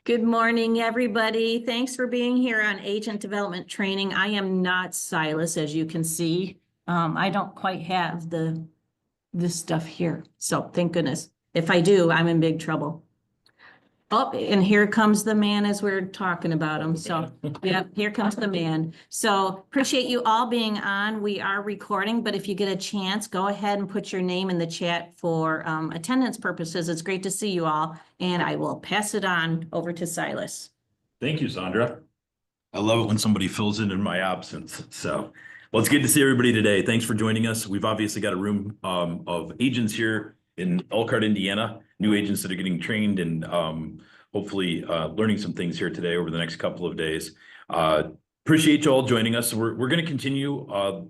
Good morning, everybody. Thanks for being here on agent development training. I am not Silas, as you can see. I don't quite have this stuff here. So thank goodness. If I do, I'm in big trouble. Oh, and here comes the man as we're talking about him. So, yeah, here comes the man. So appreciate you all being on. We are recording, but if you get a chance, go ahead and put your name in the chat for attendance purposes. It's great to see you all, and I will pass it on over to Silas. Thank you, Sandra. I love it when somebody fills in my absence. So, well, it's good to see everybody today. Thanks for joining us. We've obviously got a room of agents here in Elkhart, Indiana, new agents that are getting trained and hopefully learning some things here today over the next couple of days. Appreciate you all joining us. We're going to continue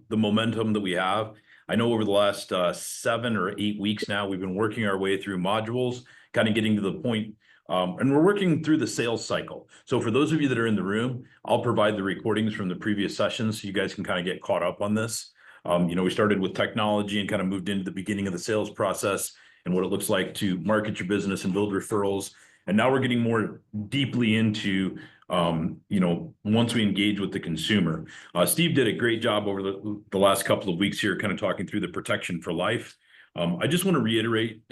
the momentum that we have. I know over the last 7 or 8 weeks now, we've been working our way through modules, kind of getting to the point. And we're working through the sales cycle. So for those of you that are in the room, I'll provide the recordings from the previous sessions so you guys can kind of get caught up on this. We started with technology and kind of moved into the beginning of the sales process and what it looks like to market your business and build referrals. And now we're getting more deeply into, once we engage with the consumer. Steve did a great job over the last couple of weeks here, kind of talking through the protection for life. I just want to reiterate,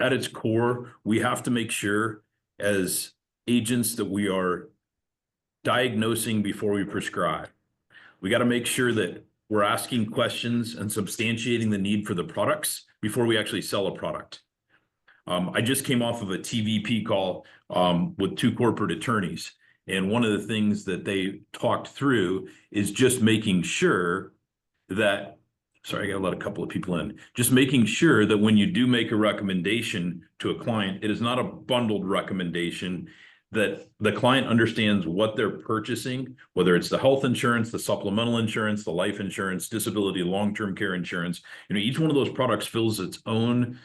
at its core, we have to make sure as agents that we are diagnosing before we prescribe. We got to make sure that we're asking questions and substantiating the need for the products before we actually sell a product. I just came off of a TVP call with 2 corporate attorneys. And one of the things that they talked through is just making sure that, sorry, I got to let a couple of people in, just making sure that when you do make a recommendation to a client, it is not a bundled recommendation, that the client understands what they're purchasing, whether it's the health insurance, the supplemental insurance, the life insurance, disability, long-term care insurance. Each one of those products fills its own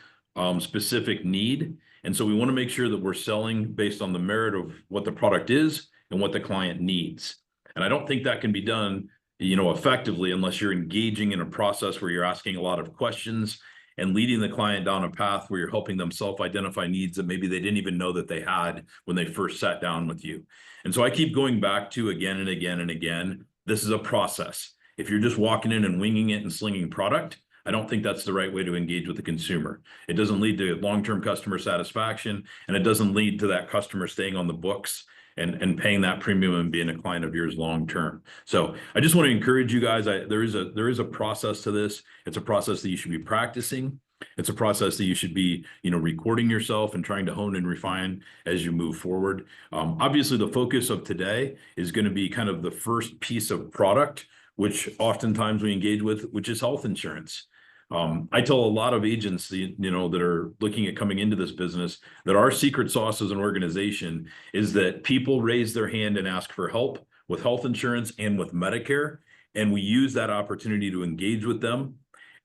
specific need. And so we want to make sure that we're selling based on the merit of what the product is and what the client needs. And I don't think that can be done, effectively unless you're engaging in a process where you're asking a lot of questions and leading the client down a path where you're helping them self-identify needs that maybe they didn't even know that they had when they first sat down with you. And so I keep going back to again and again and again, this is a process. If you're just walking in and winging it and slinging product, I don't think that's the right way to engage with the consumer. It doesn't lead to long-term customer satisfaction, and it doesn't lead to that customer staying on the books and paying that premium and being a client of yours long-term. So I just want to encourage you guys. There is a process to this. It's a process that you should be practicing. It's a process that you should be, recording yourself and trying to hone and refine as you move forward. Obviously, the focus of today is going to be kind of the first piece of product, which oftentimes we engage with, which is health insurance. I tell a lot of agents, that are looking at coming into this business, that our secret sauce as an organization is that people raise their hand and ask for help with health insurance and with Medicare. And we use that opportunity to engage with them.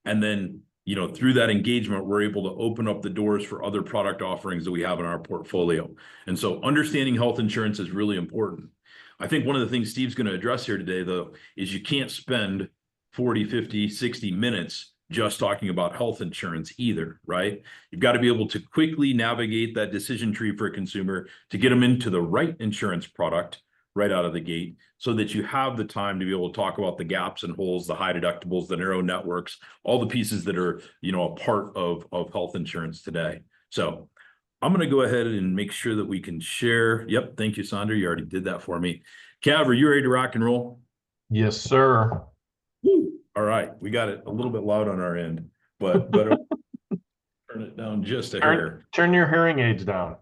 And then, through that engagement, we're able to open up the doors for other product offerings that we have in our portfolio. And so understanding health insurance is really important. I think one of the things Steve's going to address here today, though, is you can't spend 40, 50, 60 minutes just talking about health insurance either, right? You've got to be able to quickly navigate that decision tree for a consumer to get them into the right insurance product right out of the gate so that you have the time to be able to talk about the gaps and holes, the high deductibles, the narrow networks, all the pieces that are, a part of health insurance today. So I'm going to go ahead and make sure that we can share. Yep. Thank you, Sandra. You already did that for me. Cav, are you ready to rock and roll? Yes, sir. Woo. All right. We got it a little bit loud on our end, but turn it down just a hair. Turn your hearing aids down.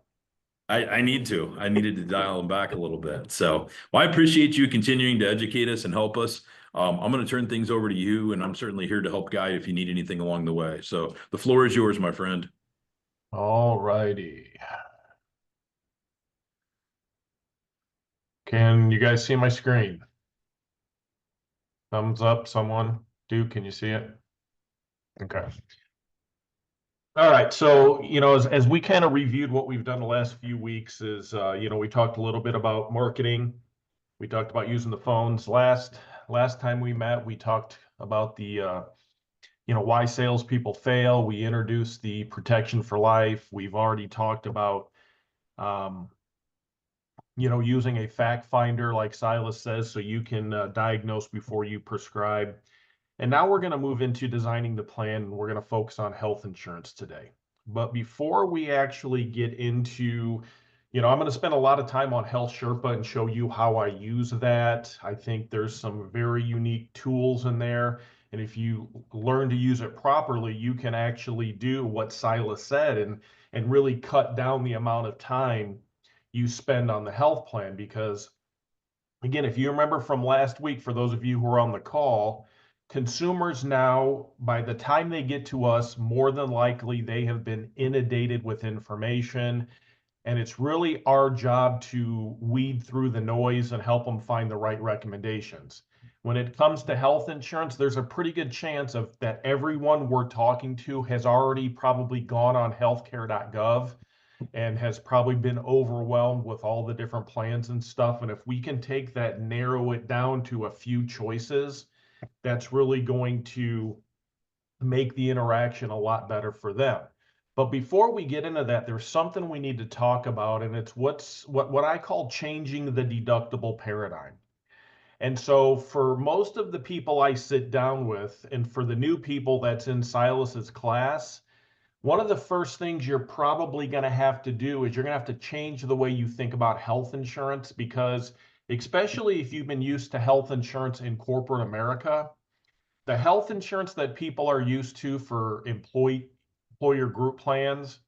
I needed to dial them back a little bit. So I appreciate you continuing to educate us and help us. I'm going to turn things over to you, and I'm certainly here to help guide if you need anything along the way. So the floor is yours, my friend. All righty. Can you guys see my screen? Thumbs up, someone. Duke, can you see it? Okay. All right. So, as we kind of reviewed what we've done the last few weeks is, we talked a little bit about marketing. We talked about using the phones. Last time we met, we talked about the, why salespeople fail. We introduced the protection for life. We've already talked about, using a fact finder like Silas says, so you can diagnose before you prescribe. And now we're going to move into designing the plan, and we're going to focus on health insurance today. But before we actually get into, I'm going to spend a lot of time on Health Sherpa and show you how I use that. I think there's some very unique tools in there. And if you learn to use it properly, you can actually do what Silas said and really cut down the amount of time you spend on the health plan. Because again, if you remember from last week, for those of you who are on the call, consumers now, by the time they get to us, more than likely they have been inundated with information. And it's really our job to weed through the noise and help them find the right recommendations. When it comes to health insurance, there's a pretty good chance of that everyone we're talking to has already probably gone on healthcare.gov and has probably been overwhelmed with all the different plans and stuff. And if we can take that, narrow it down to a few choices, that's really going to make the interaction a lot better for them. But before we get into that, there's something we need to talk about, and it's what I call changing the deductible paradigm. And so for most of the people I sit down with, and for the new people that's in Silas's class, one of the first things you're probably going to have to do is you're going to have to change the way you think about health insurance, because especially if you've been used to health insurance in corporate America, the health insurance that people are used to for employer group plans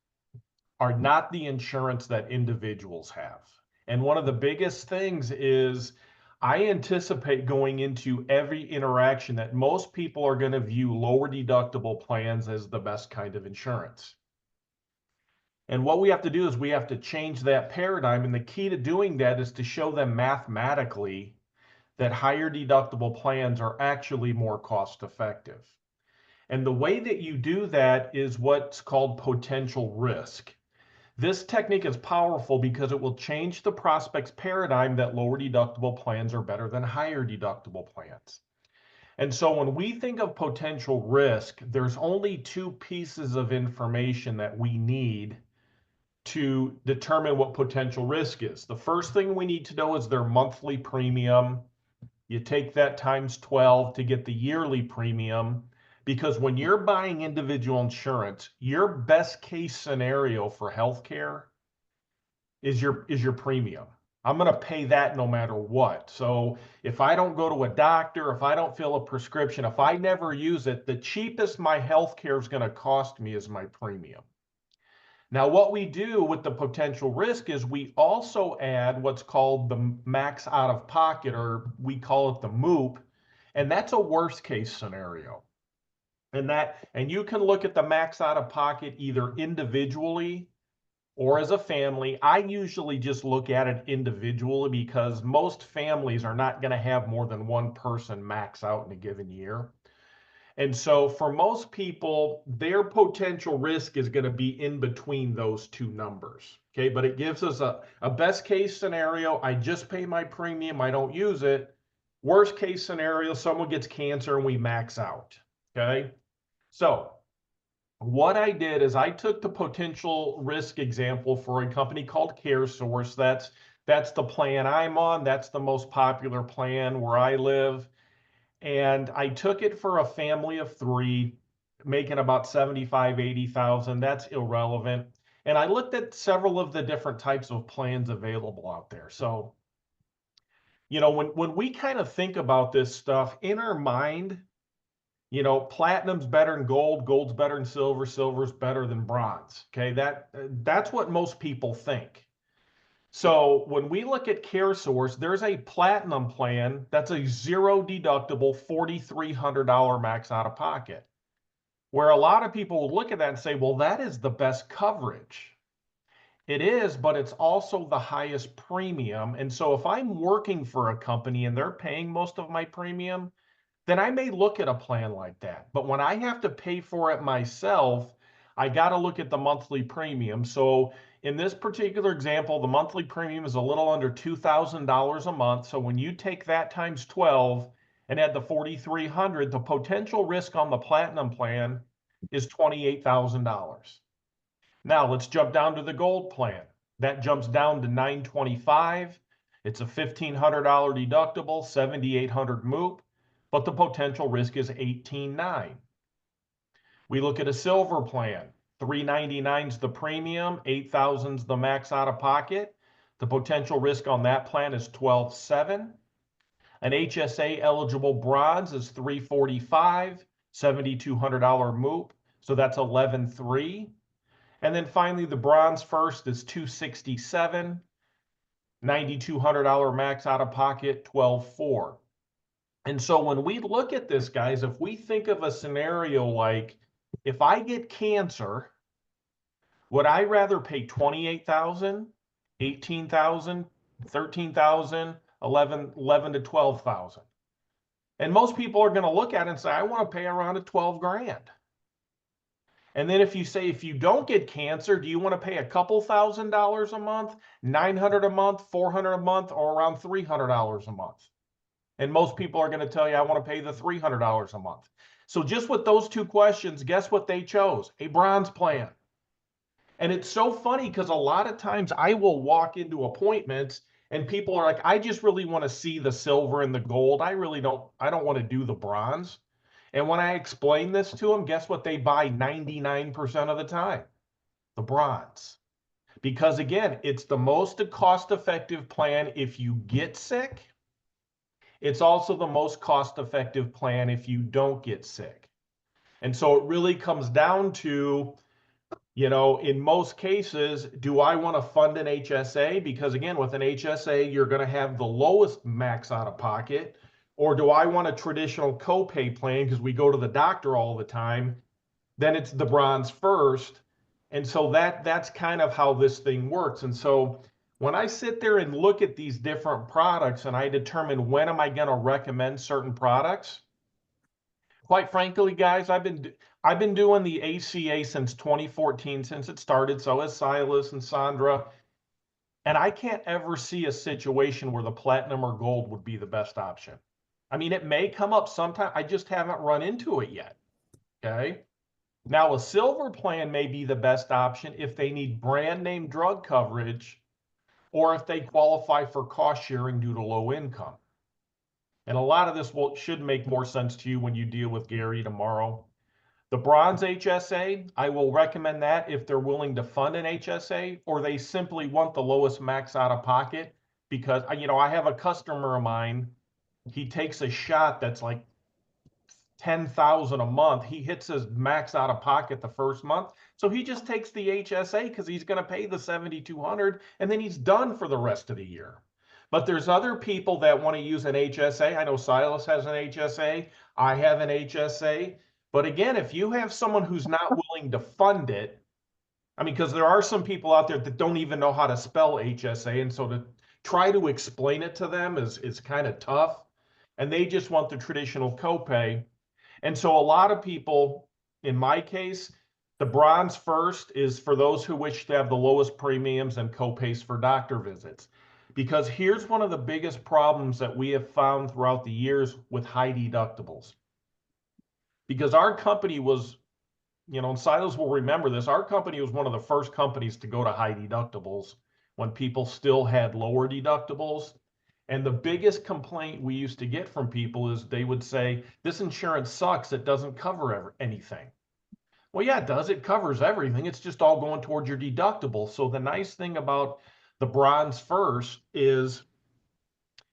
are not the insurance that individuals have. And one of the biggest things is I anticipate going into every interaction that most people are going to view lower deductible plans as the best kind of insurance. And what we have to do is we have to change that paradigm. And the key to doing that is to show them mathematically that higher deductible plans are actually more cost effective. And the way that you do that is what's called potential risk. This technique is powerful because it will change the prospect's paradigm that lower deductible plans are better than higher deductible plans. And so when we think of potential risk, there's only two pieces of information that we need to determine what potential risk is. The first thing we need to know is their monthly premium. You take that times 12 to get the yearly premium, because when you're buying individual insurance, your best case scenario for healthcare is your premium. I'm going to pay that no matter what. So if I don't go to a doctor, if I don't fill a prescription, if I never use it, the cheapest my healthcare is going to cost me is my premium. Now, what we do with the potential risk is we also add what's called the max out of pocket, or we call it the MOOP, and that's a worst case scenario. And you can look at the max out of pocket either individually or as a family. I usually just look at it individually because most families are not going to have more than one person max out in a given year. And so for most people, their potential risk is going to be in between those two numbers. Okay, but it gives us a best case scenario. I just pay my premium, I don't use it. Worst case scenario, someone gets cancer and we max out. Okay, so what I did is I took the potential risk example for a company called CareSource. That's the plan I'm on. That's the most popular plan where I live. And I took it for a family of three, making about 75, 80,000. That's irrelevant. And I looked at several of the different types of plans available out there. So, when we kind of think about this stuff in our mind, platinum's better than gold, gold's better than silver, silver's better than bronze. Okay, that's what most people think. So when we look at CareSource, there's a platinum plan that's a zero deductible, $4,300 max out of pocket, where a lot of people will look at that and say, well, that is the best coverage. It is, but it's also the highest premium. And so if I'm working for a company and they're paying most of my premium, then I may look at a plan like that. But when I have to pay for it myself, I got to look at the monthly premium. So in this particular example, the monthly premium is a little under $2,000 a month. So when you take that times 12 and add the $4,300, the potential risk on the platinum plan is $28,000. Now let's jump down to the gold plan. That jumps down to $925. It's a $1,500 deductible, 7,800 MOOP, but the potential risk is 18,900. We look at a silver plan. 399 is the premium, 8,000 is the max out of pocket. The potential risk on that plan is 12,700. An HSA eligible bronze is 345, $7,200 MOOP, so that's 11,300. And then finally, the bronze first is 267, $9,200 max out of pocket, 12,400. And so when we look at this, guys, if we think of a scenario like, if I get cancer, would I rather pay 28,000, 18,000, 13,000, 11 to 12,000? And most people are going to look at it and say, I want to pay around 12 grand. And then if you say, if you don't get cancer, do you want to pay a couple $1,000s a month, 900 a month, 400 a month, or around $300 a month? And most people are going to tell you, I want to pay the $300 a month. So just with those two questions, guess what they chose? A bronze plan. And it's so funny because a lot of times I will walk into appointments and people are like, I just really want to see the silver and the gold. I don't want to do the bronze. And when I explain this to them, guess what they buy 99% of the time? The bronze. Because again, it's the most cost-effective plan if you get sick. It's also the most cost-effective plan if you don't get sick. And so it really comes down to, you know, in most cases, do I want to fund an HSA? Because again, with an HSA, you're going to have the lowest max out of pocket. Or do I want a traditional copay plan because we go to the doctor all the time? Then it's the bronze first. And so that's kind of how this thing works. And so when I sit there and look at these different products and I determine when am I going to recommend certain products, quite frankly, guys, I've been doing the ACA since 2014, since it started. So has Silas and Sandra. And I can't ever see a situation where the platinum or gold would be the best option. I mean, it may come up sometime. I just haven't run into it yet. Okay. Now, a silver plan may be the best option if they need brand name drug coverage or if they qualify for cost sharing due to low income. And a lot of this should make more sense to you when you deal with Gary tomorrow. The bronze HSA, I will recommend that if they're willing to fund an HSA or they simply want the lowest max out of pocket. Because, you know, I have a customer of mine, he takes a shot that's like 10,000 a month. He hits his max out of pocket the first month. So he just takes the HSA because he's going to pay the 7,200 and then he's done for the rest of the year. But there's other people that want to use an HSA. I know Silas has an HSA. I have an HSA. But again, if you have someone who's not willing to fund it, I mean, because there are some people out there that don't even know how to spell HSA. And so to try to explain it to them is kind of tough. And they just want the traditional copay. And so a lot of people, in my case, the bronze first is for those who wish to have the lowest premiums and copays for doctor visits. Because here's one of the biggest problems that we have found throughout the years with high deductibles. Because our company was, you know, and Silas will remember this, our company was one of the first companies to go to high deductibles when people still had lower deductibles. And the biggest complaint we used to get from people is they would say, this insurance sucks, it doesn't cover anything. Well, yeah, it does. It covers everything. It's just all going towards your deductible. So the nice thing about the bronze first is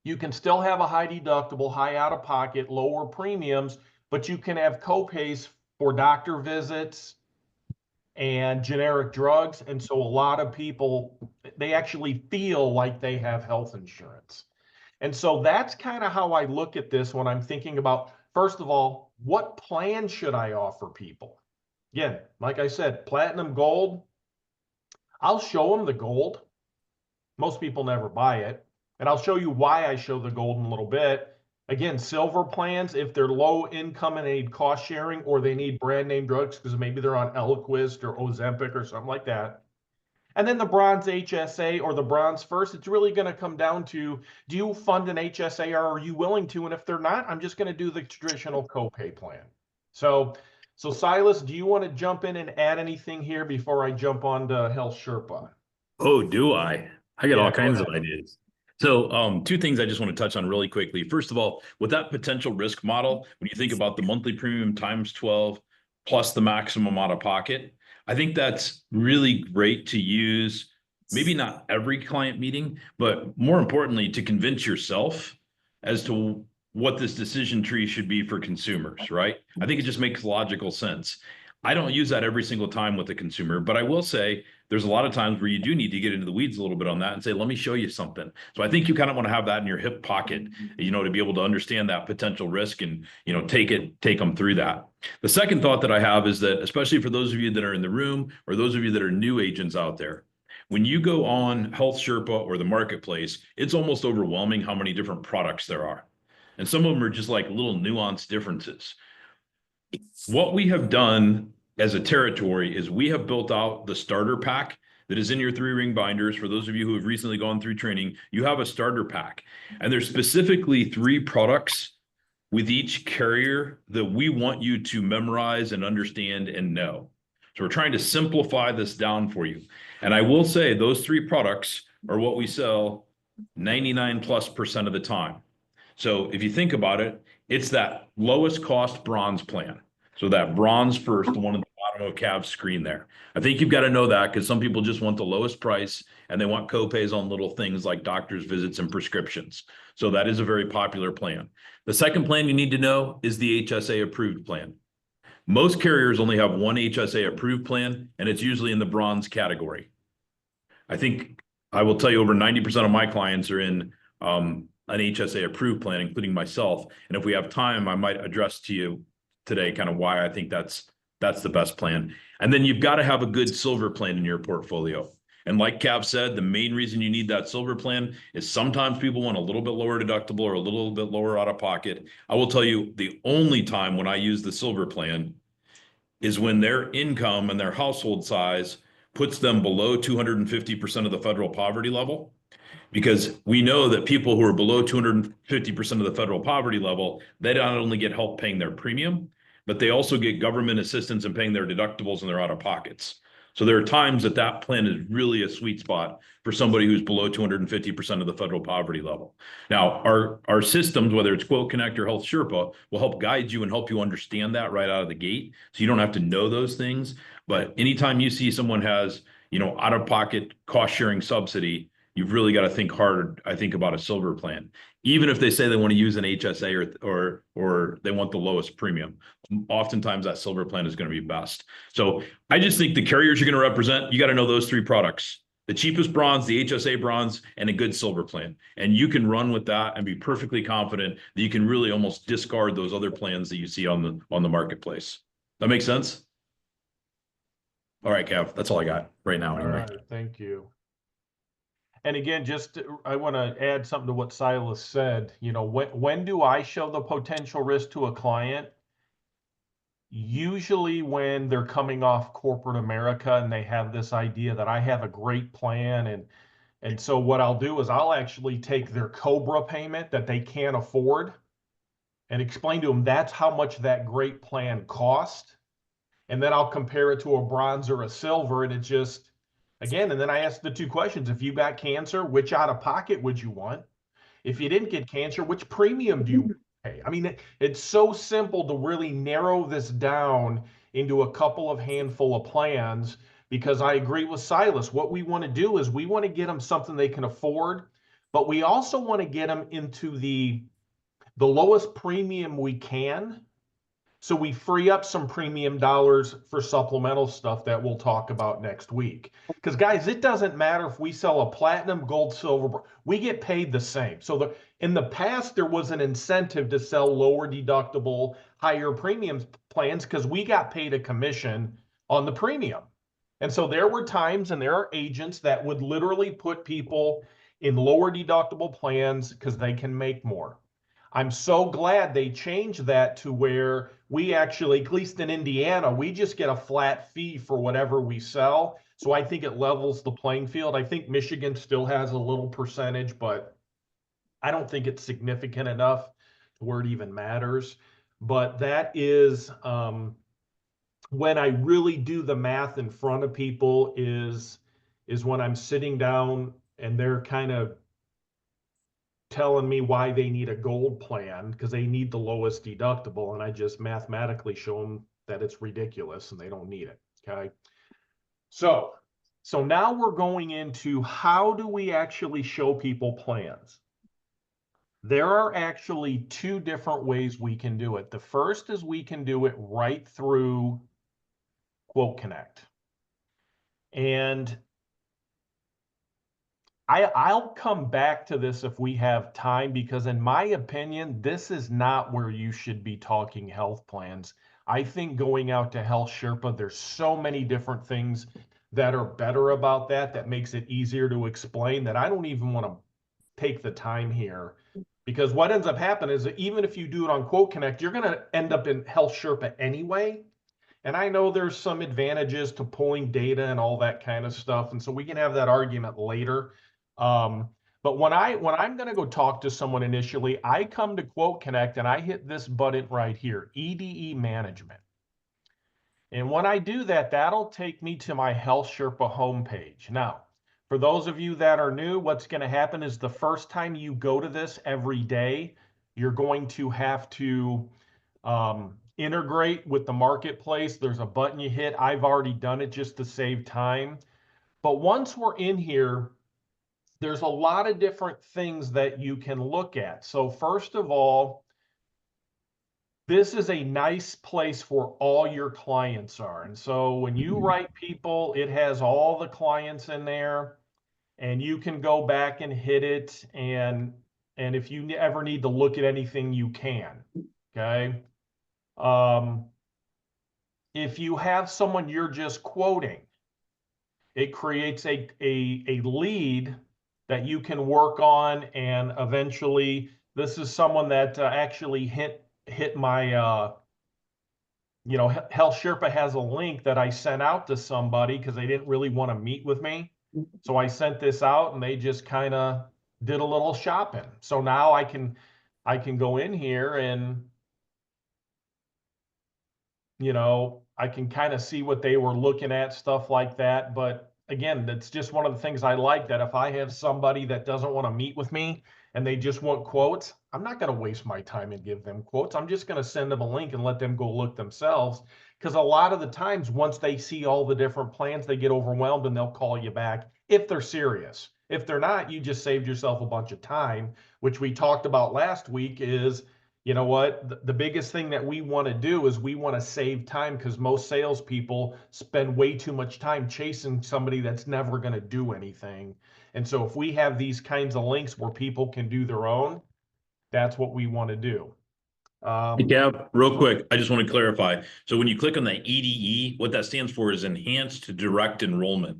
you can still have a high deductible, high out of pocket, lower premiums, but you can have copays for doctor visits and generic drugs. And so a lot of people, they actually feel like they have health insurance. And so that's kind of how I look at this when I'm thinking about, first of all, what plan should I offer people? Again, like I said, platinum, gold, I'll show them the gold. Most people never buy it. And I'll show you why I show the gold in a little bit. Again, silver plans, if they're low income and they need cost sharing or they need brand name drugs because maybe they're on Eliquis or Ozempic or something like that. And then the bronze HSA or the bronze first, it's really going to come down to, do you fund an HSA or are you willing to? And if they're not, I'm just going to do the traditional copay plan. So Silas, do you want to jump in and add anything here before I jump on to Health Sherpa? Oh, do I? I got Yeah, all go kinds of ahead. ideas. So, two things I just want to touch on really quickly. First of all, with that potential risk model, when you think about the monthly premium times 12 plus the maximum out of pocket, I think that's really great to use. Maybe not every client meeting, but more importantly, to convince yourself as to what this decision tree should be for consumers, right? I think it just makes logical sense. I don't use that every single time with the consumer, but I will say there's a lot of times where you do need to get into the weeds a little bit on that and say, let me show you something. So I think you kind of want to have that in your hip pocket, to be able to understand that potential risk and, take them through that. The second thought that I have is that, especially for those of you that are in the room or those of you that are new agents out there, when you go on Health Sherpa or the marketplace, it's almost overwhelming how many different products there are. And some of them are just like little nuanced differences. What we have done as a territory is we have built out the starter pack that is in your 3-ring binders. For those of you who have recently gone through training, you have a starter pack, and there's specifically 3 products with each carrier that we want you to memorize and understand and know. So we're trying to simplify this down for you. And I will say those 3 products are what we sell 99+% of the time. So if you think about it, it's that lowest cost bronze plan. So that bronze first, the one at the bottom of Cav's screen there. I think you've got to know that because some people just want the lowest price and they want copays on little things like doctor's visits and prescriptions. So that is a very popular plan. The second plan you need to know is the HSA approved plan. Most carriers only have one HSA approved plan, and it's usually in the bronze category. I think I will tell you over 90% of my clients are in an HSA approved plan, including myself. And if we have time, I might address to you today kind of why I think that's the best plan. And then you've got to have a good silver plan in your portfolio. And like Cav said, the main reason you need that silver plan is sometimes people want a little bit lower deductible or a little bit lower out of pocket. I will tell you the only time when I use the silver plan is when their income and their household size puts them below 250% of the federal poverty level. Because we know that people who are below 250% of the federal poverty level, they not only get help paying their premium, but they also get government assistance in paying their deductibles and their out of pockets. So there are times that that plan is really a sweet spot for somebody who's below 250% of the federal poverty level. Now, our systems, whether it's Quote Connect or Health Sherpa, will help guide you and help you understand that right out of the gate. So you don't have to know those things. But anytime you see someone has, out of pocket cost sharing subsidy, you've really got to think hard, I think, about a silver plan. Even if they say they want to use an HSA or they want the lowest premium, oftentimes that silver plan is going to be best. So I just think the carriers you're going to represent, you got to know those 3 products: the cheapest bronze, the HSA bronze, and a good silver plan. And you can run with that and be perfectly confident that you can really almost discard those other plans that you see on the marketplace. That makes sense? All right, Cav, that's all I got right now. All Anyway. right, thank you. And again, I want to add something to what Silas said. When do I show the potential risk to a client? Usually when they're coming off corporate America and they have this idea that I have a great plan. And so what I'll do is I'll actually take their COBRA payment that they can't afford and explain to them that's how much that great plan cost. And then I'll compare it to a bronze or a silver. And it just, again, and then I ask the 2 questions. If you got cancer, which out of pocket would you want? If you didn't get cancer, which premium do you pay? I mean, it's so simple to really narrow this down into a couple of handful of plans, because I agree with Silas. What we want to do is we want to get them something they can afford, but we also want to get them into the lowest premium we can, so we free up some premium dollars for supplemental stuff that we'll talk about next week. Because guys, it doesn't matter if we sell a platinum, gold, silver, we get paid the same. So in the past, there was an incentive to sell lower deductible, higher premium plans because we got paid a commission on the premium. And so there were times, and there are agents that would literally put people in lower deductible plans because they can make more. I'm so glad they changed that to where we actually, at least in Indiana, we just get a flat fee for whatever we sell. So I think it levels the playing field. I think Michigan still has a little percentage, but I don't think it's significant enough to where it even matters. But that is when I really do the math in front of people, is is when I'm sitting down and they're kind of telling me why they need a gold plan because they need the lowest deductible, and I just mathematically show them that it's ridiculous and they don't need it. Okay. So now we're going into how do we actually show people plans? There are actually two different ways we can do it. The first is we can do it right through Quote Connect. And I'll come back to this if we have time, because in my opinion, this is not where you should be talking health plans. I think going out to Health Sherpa, there's so many different things that are better about that makes it easier to explain, that I don't even want to take the time here. Because what ends up happening is that even if you do it on Quote Connect, you're going to end up in Health Sherpa anyway. And I know there's some advantages to pulling data and all that kind of stuff. And so we can have that argument later. But when I'm going to go talk to someone initially, I come to Quote Connect and I hit this button right here, EDE Management. And when I do that, that'll take me to my Health Sherpa homepage. Now, for those of you that are new, what's going to happen is the first time you go to this every day, you're going to have to integrate with the marketplace. There's a button you hit. I've already done it just to save time. But once we're in here, there's a lot of different things that you can look at. So first of all, this is a nice place for all your clients are. And so when you write people, it has all the clients in there, and you can go back and hit it. And if you ever need to look at anything, you can. Okay. If you have someone you're just quoting, it creates a lead that you can work on, and eventually this is someone that actually hit my Health Sherpa has a link that I sent out to somebody because they didn't really want to meet with me. So I sent this out and they just kind of did a little shopping. So now I can go in here and I can kind of see what they were looking at, stuff like that. But again, that's just one of the things I like, that if I have somebody that doesn't want to meet with me and they just want quotes, I'm not going to waste my time and give them quotes. I'm just going to send them a link and let them go look themselves. Because a lot of the times, once they see all the different plans, they get overwhelmed and they'll call you back if they're serious. If they're not, you just saved yourself a bunch of time, which we talked about last week. Is, you know what, the biggest thing that we want to do is we want to save time, because most salespeople spend way too much time chasing somebody that's never going to do anything. And so if we have these kinds of links where people can do their own, that's what we want to do. Hey, Gav, real quick, I just want to clarify. So when you click on the EDE, what that stands for is Enhanced Direct Enrollment.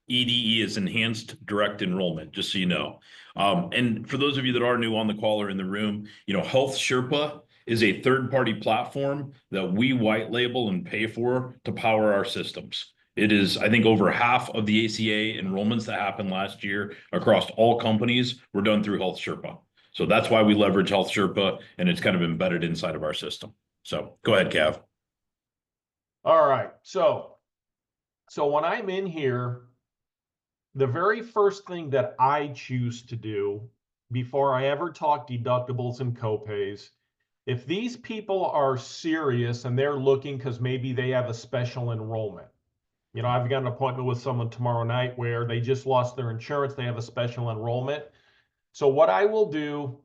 EDE is Enhanced Direct Enrollment, just so you know. And for those of you that are new on the call or in the room, Health Sherpa is a third-party platform that we white label and pay for to power our systems. It is, I think, over half of the ACA enrollments that happened last year across all companies were done through Health Sherpa. So that's why we leverage Health Sherpa, and it's kind of embedded inside of our system. So go ahead, Cav. All right. So when I'm in here, the very first thing that I choose to do before I ever talk deductibles and copays, if these people are serious and they're looking because maybe they have a special enrollment. I've got an appointment with someone tomorrow night where they just lost their insurance. They have a special enrollment. So what I will do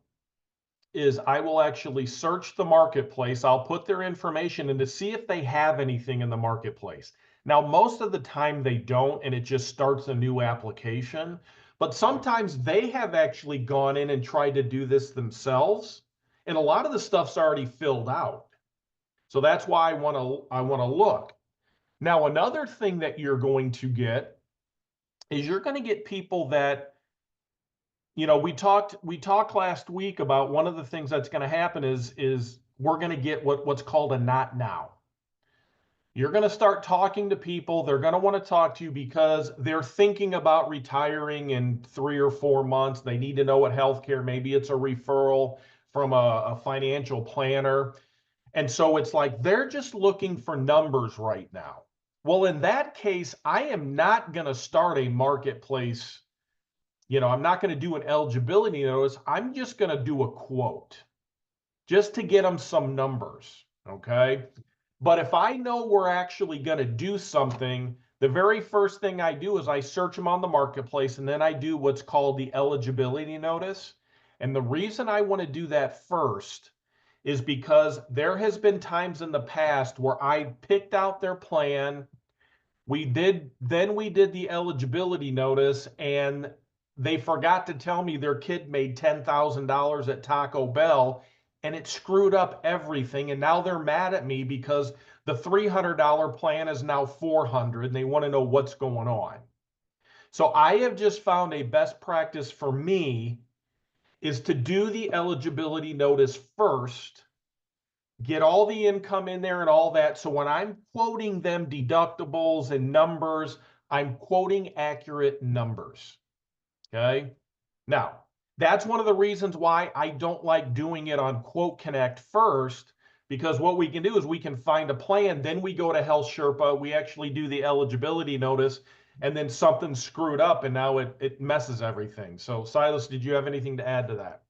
is I will actually search the marketplace. I'll put their information in to see if they have anything in the marketplace. Now, most of the time they don't, and it just starts a new application. But sometimes they have actually gone in and tried to do this themselves, and a lot of the stuff's already filled out. So that's why I want to look. Now, another thing that you're going to get is you're going to get people that, we talked last week about one of the things that's going to happen is we're going to get what's called a not now. You're going to start talking to people. They're going to want to talk to you because they're thinking about retiring in 3 or 4 months. They need to know what healthcare, maybe it's a referral from a financial planner. And so it's like they're just looking for numbers right now. Well, in that case, I am not going to start a marketplace. I'm not going to do an eligibility notice. I'm just going to do a quote just to get them some numbers. Okay. But if I know we're actually going to do something, the very first thing I do is I search them on the marketplace, and then I do what's called the eligibility notice. And the reason I want to do that first is because there has been times in the past where I picked out their plan. We did the eligibility notice, and they forgot to tell me their kid made $10,000 at Taco Bell, and it screwed up everything. And now they're mad at me because the $300 plan is now $400, and they want to know what's going on. So I have just found a best practice for me is to do the eligibility notice first, get all the income in there and all that. So when I'm quoting them deductibles and numbers, I'm quoting accurate numbers. Okay. Now, that's one of the reasons why I don't like doing it on Quote Connect first, because what we can do is we can find a plan, then we go to Health Sherpa, we actually do the eligibility notice, and then something's screwed up and now it messes everything. So Silas, did you have anything to add to that?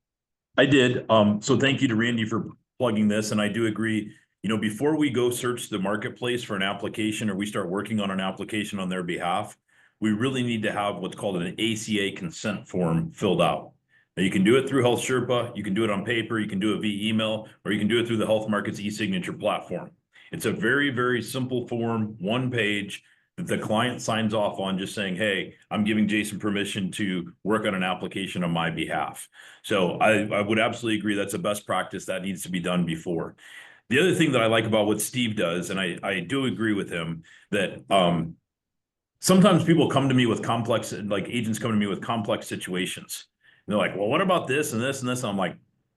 I did. So thank you to Randy for plugging this. And I do agree, before we go search the marketplace for an application or we start working on an application on their behalf, we really need to have what's called an ACA consent form filled out. Now you can do it through Health Sherpa, you can do it on paper, you can do it via email, or you can do it through the Health Markets e-signature platform. It's a very, very simple form, one page that the client signs off on, just saying, hey, I'm giving Jason permission to work on an application on my behalf. So I would absolutely agree that's a best practice that needs to be done before. The other thing that I like about what Steve does, and I do agree with him, that sometimes people come to me with complex, like agents come to me with complex situations. And they're like, well, what about this and this and this? And I'm like,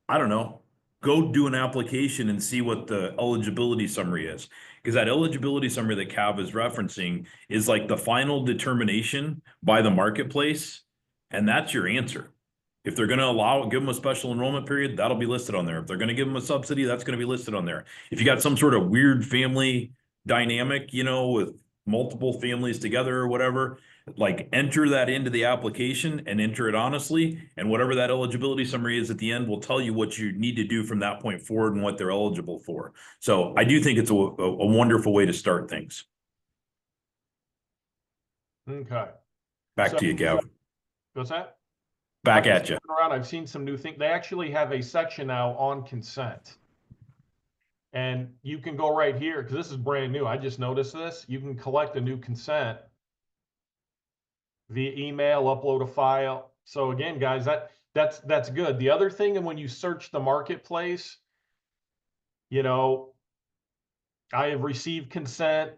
I don't know. Go do an application and see what the eligibility summary is. Because that eligibility summary that Cav is referencing is like the final determination by the marketplace. And that's your answer. If they're going to give them a special enrollment period, that'll be listed on there. If they're going to give them a subsidy, that's going to be listed on there. If you got some sort of weird family dynamic, with multiple families together or whatever, like enter that into the application and enter it honestly. And whatever that eligibility summary is at the end will tell you what you need to do from that point forward and what they're eligible for. So I do think it's a wonderful way to start things. Okay. Back to you, Gav. What's that? Back at you. Around, I've seen some new things. They actually have a section now on consent. And you can go right here, because this is brand new. I just noticed this. You can collect a new consent via email, upload a file. So again, guys, that's good. The other thing, and when you search the marketplace, I have received consent.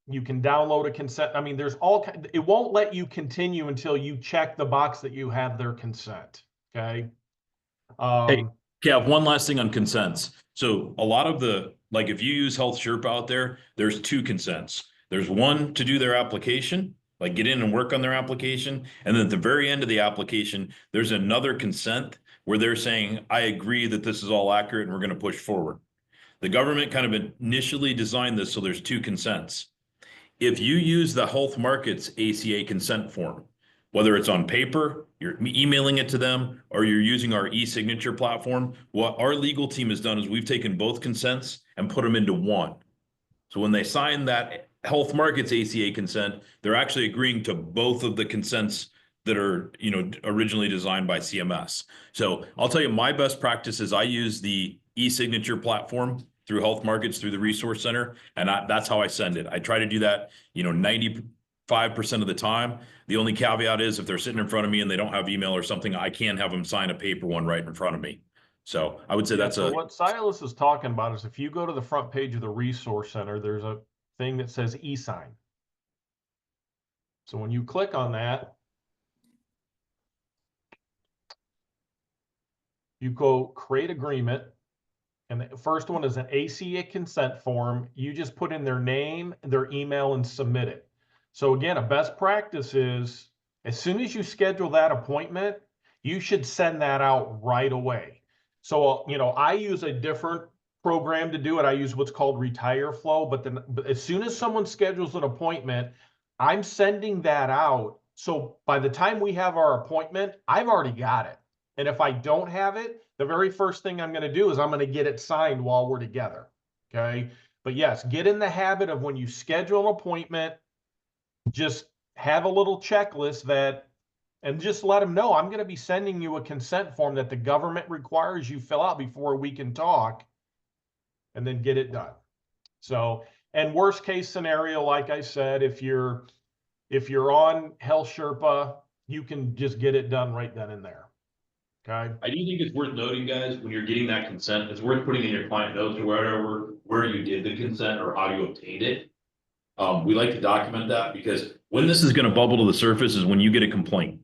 You can download a consent. I mean, it won't let you continue until you check the box that you have their consent. Okay. Hey, Cav, one last thing on consents. So a lot of if you use Health Sherpa out there, there's two consents. There's one to do their application, like get in and work on their application. And then at the very end of the application, there's another consent where they're saying, I agree that this is all accurate and we're going to push forward. The government kind of initially designed this so there's two consents. If you use the Health Markets ACA consent form, whether it's on paper, you're emailing it to them, or you're using our e-signature platform, what our legal team has done is we've taken both consents and put them into one. So when they sign that Health Markets ACA consent, they're actually agreeing to both of the consents that are, originally designed by CMS. So I'll tell you, my best practice is I use the e-signature platform through Health Markets, through the Resource Center, and that's how I send it. I try to do that, 95% of the time. The only caveat is if they're sitting in front of me and they don't have email or something, I can have them sign a paper one right in front of me. So I would say what Silas is talking about is if you go to the front page of the Resource Center, there's a thing that says e-sign. So when you click on that, you go create agreement. And the first one is an ACA consent form. You just put in their name, their email, and submit it. So again, a best practice is as soon as you schedule that appointment, you should send that out right away. So, I use a different program to do it. I use what's called Retire Flow, but as soon as someone schedules an appointment, I'm sending that out. So by the time we have our appointment, I've already got it. And if I don't have it, the very first thing I'm going to do is I'm going to get it signed while we're together. Okay. But yes, get in the habit of when you schedule an appointment, just have a little checklist and just let them know I'm going to be sending you a consent form that the government requires you fill out before we can talk, and then get it done. So, and worst case scenario, like I said, if you're on Health Sherpa, you can just get it done right then and there. Okay. I do think it's worth noting, guys, when you're getting that consent, it's worth putting in your client notes or wherever, where you did the consent or how you obtained it. We like to document that because when this is going to bubble to the surface is when you get a complaint.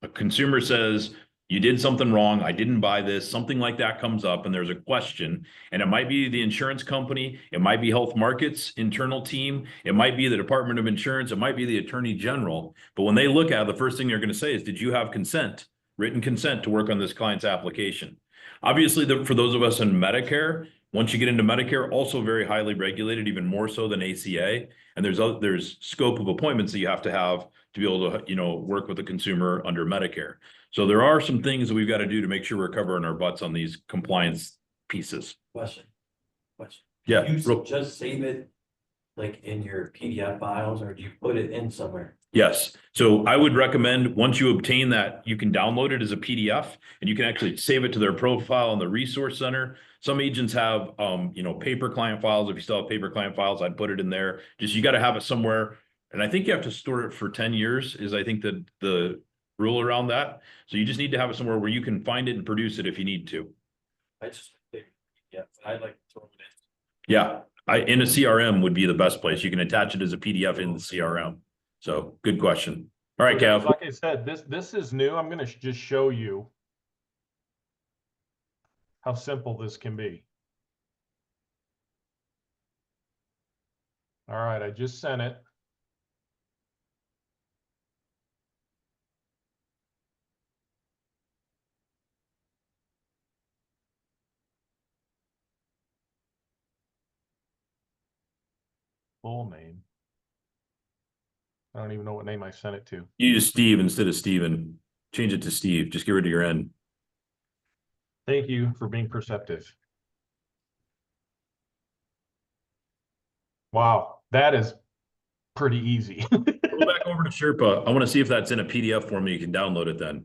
A consumer says, you did something wrong, I didn't buy this, something like that comes up and there's a question, and it might be the insurance company, it might be Health Markets internal team, it might be the Department of Insurance, it might be the Attorney General. But when they look at it, the first thing they're going to say is, did you have consent, written consent to work on this client's application? Obviously, for those of us in Medicare, once you get into Medicare, also very highly regulated, even more so than ACA. And there's scope of appointments that you have to be able to, work with the consumer under Medicare. So there are some things that we've got to do to make sure we're covering our butts on these compliance pieces. Question. Yeah. Do you just save it like in your PDF files, or do you put it in somewhere? Yes. So I would recommend once you obtain that, you can download it as a PDF and you can actually save it to their profile in the resource center. Some agents have, paper client files. If you still have paper client files, I'd put it in there. Just, you got to have it somewhere. And I think you have to store it for 10 years is I think the rule around that. So you just need to have it somewhere where you can find it and produce it if you need to. I'd like to throw it in. Yeah. In a CRM would be the best place. You can attach it as a PDF in the CRM. So good question. All right, Cav. Like I said, this is new. I'm going to just show you how simple this can be. All right, I just sent it. Full name. I don't even know what name I sent it to. You use Steve instead of Steven. Change it to Steve. Just get rid of your N. Thank you for being perceptive. Wow, that is pretty easy. Go back over to Sherpa. I want to see if that's in a PDF form that you can download it then.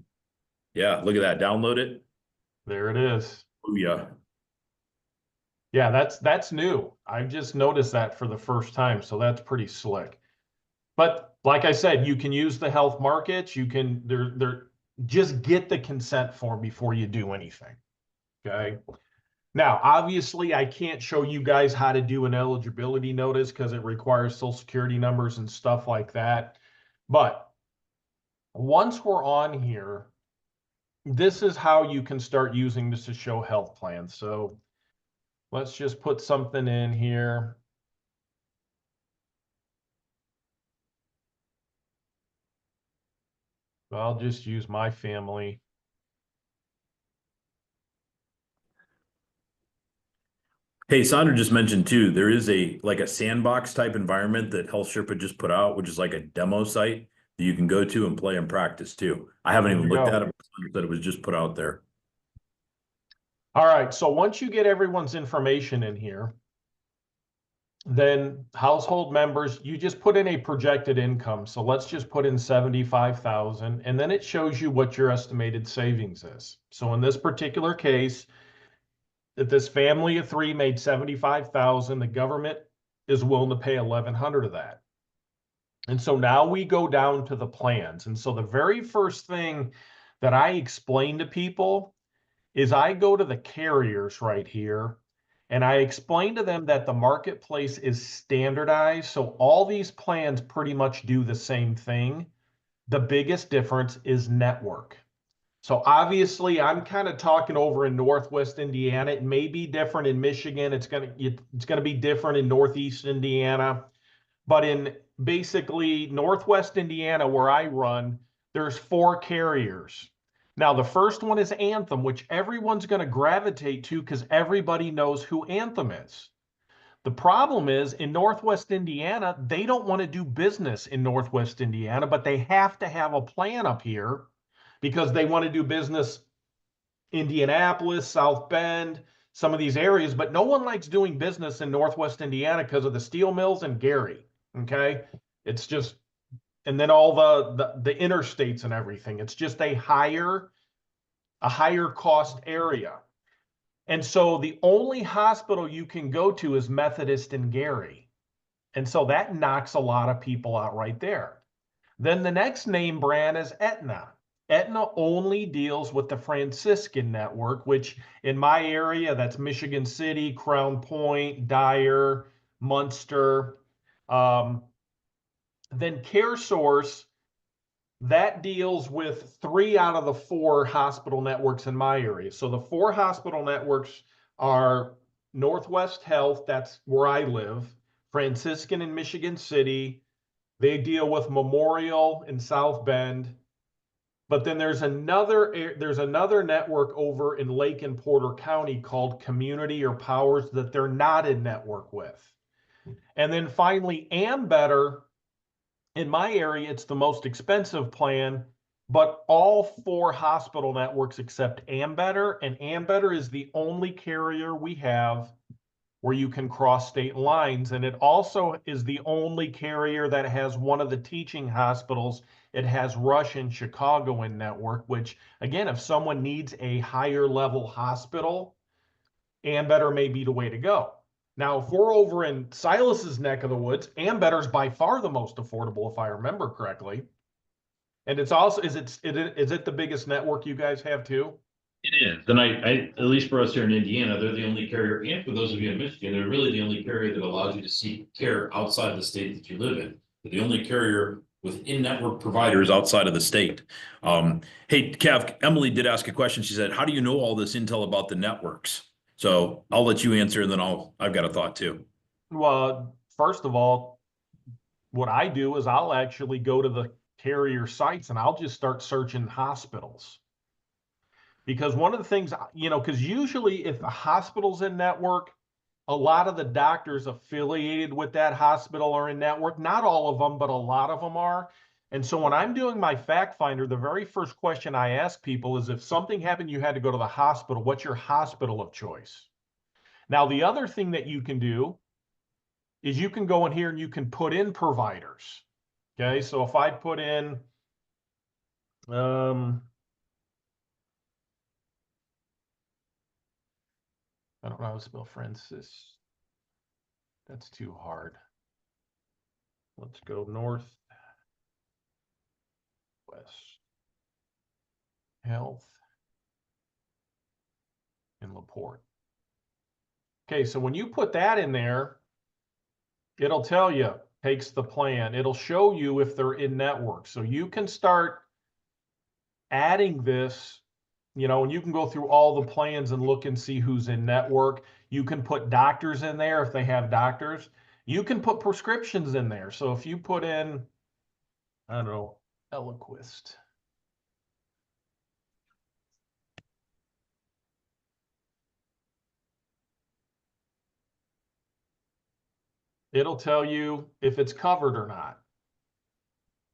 Yeah, look at that. Download it. There it is. Oh, yeah. Yeah, that's new. I've just noticed that for the first time, so that's pretty slick. But like I said, you can use the Health Markets. You can just get the consent form before you do anything. Okay. Now, obviously, I can't show you guys how to do an eligibility notice because it requires Social Security numbers and stuff like that. But once we're on here, this is how you can start using this to show health plans. So let's just put something in here. I'll just use my family. Hey, Sandra just mentioned too, there is a sandbox type environment that Health Sherpa just put out, which is like a demo site that you can go to and play and practice too. I haven't even looked at it, but Sandra said it was just put out there. All right, so once you get everyone's information in here, then household members, you just put in a projected income. So let's just put in 75,000, and then it shows you what your estimated savings is. So in this particular case, if this family of three made 75,000, the government is willing to pay 1,100 of that. And so now we go down to the plans. And so the very first thing that I explain to people is I go to the carriers right here, and I explain to them that the marketplace is standardized. So all these plans pretty much do the same thing. The biggest difference is network. So obviously I'm kind of talking over in Northwest Indiana. It may be different in Michigan. It's going to be different in Northeast Indiana. But in basically Northwest Indiana, where I run, there's 4 carriers. Now, the first one is Anthem, which everyone's going to gravitate to because everybody knows who Anthem is. The problem is in Northwest Indiana, they don't want to do business in Northwest Indiana, but they have to have a plan up here because they want to do business Indianapolis, South Bend, some of these areas, but no one likes doing business in Northwest Indiana because of the steel mills and Gary. Okay. It's just, and then all the interstates and everything. It's just a higher cost area. And so the only hospital you can go to is Methodist in Gary. And so that knocks a lot of people out right there. Then the next name brand is Aetna. Aetna only deals with the Franciscan network, which in my area, that's Michigan City, Crown Point, Dyer, Munster. Then CareSource, that deals with 3 out of the 4 hospital networks in my area. So the 4 hospital networks are Northwest Health, that's where I live, Franciscan in Michigan City. They deal with Memorial in South Bend. But then there's another network over in Lake and Porter County called Community or Powers that they're not in network with. And then finally, Ambetter, in my area, it's the most expensive plan, but all 4 hospital networks except Ambetter, and Ambetter is the only carrier we have where you can cross state lines. And it also is the only carrier that has one of the teaching hospitals. It has Rush in Chicago in network, which again, if someone needs a higher level hospital, Ambetter may be the way to go. Now, if we're over in Silas's neck of the woods, Ambetter's by far the most affordable, if I remember correctly. And it's also, is it the biggest network you guys have too? It is, and I, at least for us here in Indiana, they're the only carrier, and for those of you in Michigan, they're really the only carrier that allows you to seek care outside the state that you live in. They're the only carrier with in-network providers outside of the state. Hey, Cav, Emily did ask a question. She said, how do you know all this intel about the networks? So I'll let you answer, and then I've got a thought too. Well, first of all, what I do is I'll actually go to the carrier sites and I'll just start searching hospitals. Because one of the things, because usually if the hospital's in network, a lot of the doctors affiliated with that hospital are in network. Not all of them, but a lot of them are. And so when I'm doing my fact finder, the very first question I ask people is if something happened, you had to go to the hospital, what's your hospital of choice? Now, the other thing that you can do is you can go in here and you can put in providers. Okay, so if I put in, I don't know how to spell Francis. That's too hard. Let's go north, west, health, and LaPorte. Okay, so when you put that in there, it'll tell you, takes the plan. It'll show you if they're in network. So you can start adding this, and you can go through all the plans and look and see who's in network. You can put doctors in there if they have doctors. You can put prescriptions in there. So if you put in, I don't know, Eliquist. It'll tell you if it's covered or not.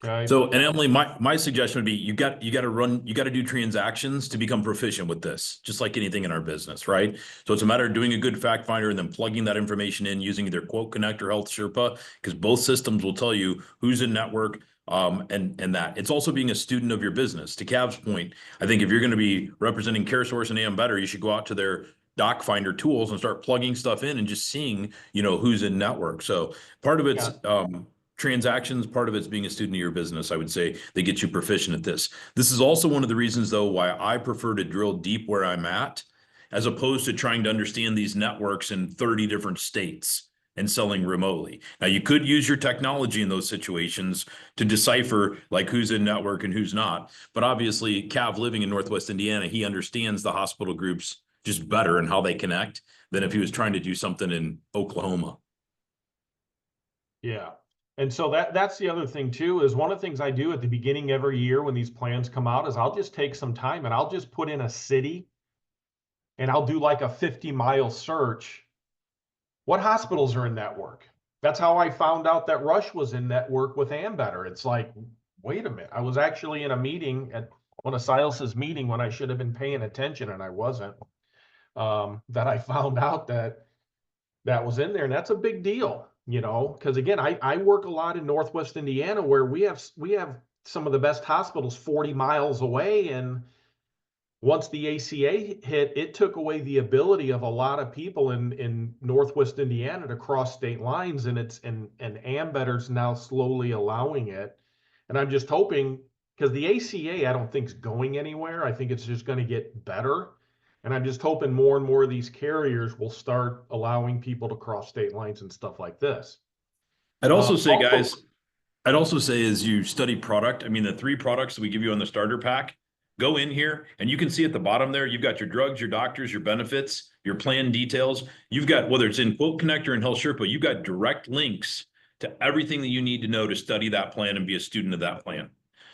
Okay. So, and Emily, my suggestion would be you got to do transactions to become proficient with this, just like anything in our business, right? So it's a matter of doing a good fact finder and then plugging that information in using either Quote Connect or Health Sherpa, because both systems will tell you who's in network. And that it's also being a student of your business. To Cav's point, I think if you're going to be representing CareSource and Ambetter, you should go out to their Doc Finder tools and start plugging stuff in and just seeing, who's in network. So part of it's transactions, part of it's being a student of your business. I would say they get you proficient at this. This is also one of the reasons, though, why I prefer to drill deep where I'm at, as opposed to trying to understand these networks in 30 different states and selling remotely. Now, you could use your technology in those situations to decipher like who's in network and who's not. But obviously, Cav living in Northwest Indiana, he understands the hospital groups just better and how they connect than if he was trying to do something in Oklahoma. Yeah. And so that's the other thing too, is one of the things I do at the beginning every year when these plans come out is I'll just take some time and I'll just put in a city and I'll do like a 50-mile search. What hospitals are in network? That's how I found out that Rush was in network with Ambetter. It's like, wait a minute. I was actually in a meeting at one of Silas's meeting when I should have been paying attention and I wasn't. That I found out that was in there, and that's a big deal, you know, because again, I work a lot in Northwest Indiana where we have some of the best hospitals 40 miles away, and once the ACA hit, it took away the ability of a lot of people in Northwest Indiana to cross state lines, and Ambetter's now slowly allowing it. And I'm just hoping, because the ACA I don't think is going anywhere. I think it's just going to get better. And I'm just hoping more and more of these carriers will start allowing people to cross state lines and stuff like this. I'd also say, guys, I'd also say as you study product, I mean, the 3 products that we give you on the starter pack, go in here and you can see at the bottom there, you've got your drugs, your doctors, your benefits, your plan details. You've got, whether it's in Quote Connect or in Health Sherpa, you've got direct links to everything that you need to know to study that plan and be a student of that plan.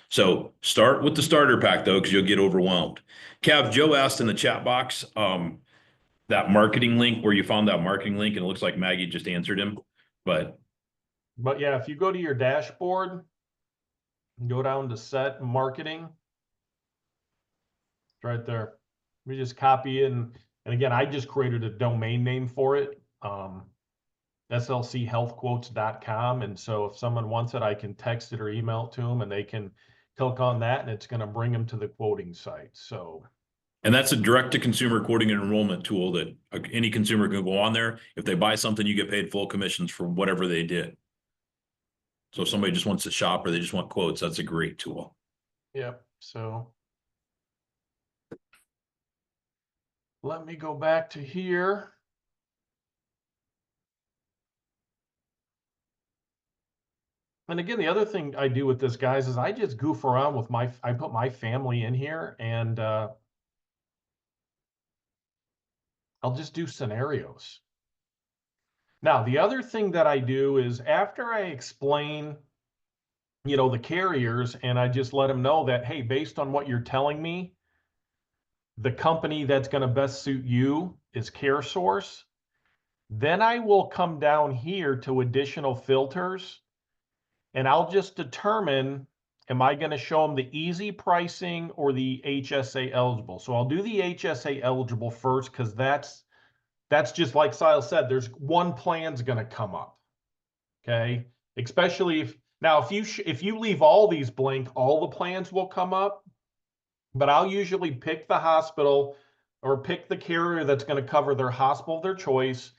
So start with the starter pack though, because you'll get overwhelmed. Cav, Joe asked in the chat box, that marketing link, where you found that marketing link, and it looks like Maggie just answered him, but yeah, if you go to your dashboard, go down to set marketing, it's right there. We just copy it, and again, I just created a domain name for it, slchealthquotes.com. And so if someone wants it, I can text it or email it to them, and they can click on that, and it's going to bring them to the quoting site. So, and that's a direct to consumer quoting and enrollment tool that any consumer can go on there. If they buy something, you get paid full commissions for whatever they did. So if somebody just wants to shop or they just want quotes, that's a great tool. yep. So let me go back to here. And again, the other thing I do with this, guys, is I just goof around with I put my family in here, and I'll just do scenarios. Now, the other thing that I do is after I explain, you know, the carriers, and I just let them know that, hey, based on what you're telling me, the company that's going to best suit you is CareSource. Then I will come down here to additional filters, and I'll just determine, am I going to show them the easy pricing or the HSA eligible? So I'll do the HSA eligible first, because that's just like Silas said, there's one plan's going to come up. Okay. Especially if you leave all these blank, all the plans will come up, but I'll usually pick the hospital or pick the carrier that's going to cover their hospital of their choice.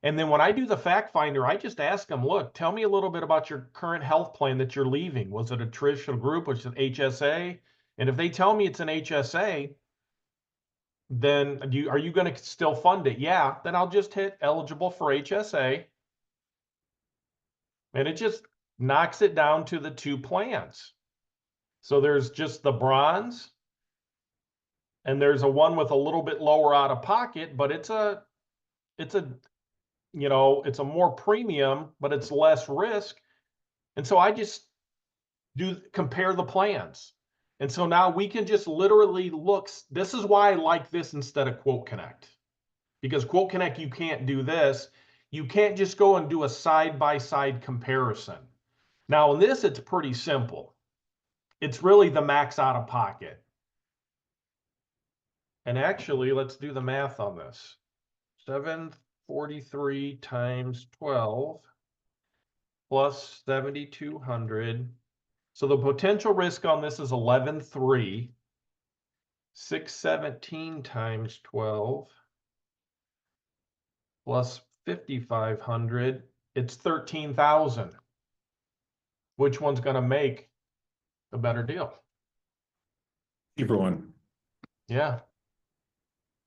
And then when I do the fact finder, I just ask them, look, tell me a little bit about your current health plan that you're leaving. Was it a traditional group, or is it HSA? And if they tell me it's an HSA, then are you going to still fund it? Yeah, then I'll just hit eligible for HSA. And it just knocks it down to the 2 plans. So there's just the bronze, and there's a one with a little bit lower out of pocket, but it's a you know, it's a more premium, but it's less risk. And so I just compare the plans. And so now we can just literally look. This is why I like this instead of Quote Connect, because Quote Connect, you can't do this. You can't just go and do a side-by-side comparison. Now in this, it's pretty simple. It's really the max out of pocket. And actually, let's do the math on this. 743 times 12 plus 7,200. So the potential risk on this is 11,300. 617 times 12 plus 5,500. It's 13,000. Which one's going to make a better deal? Cheaper one. Yeah.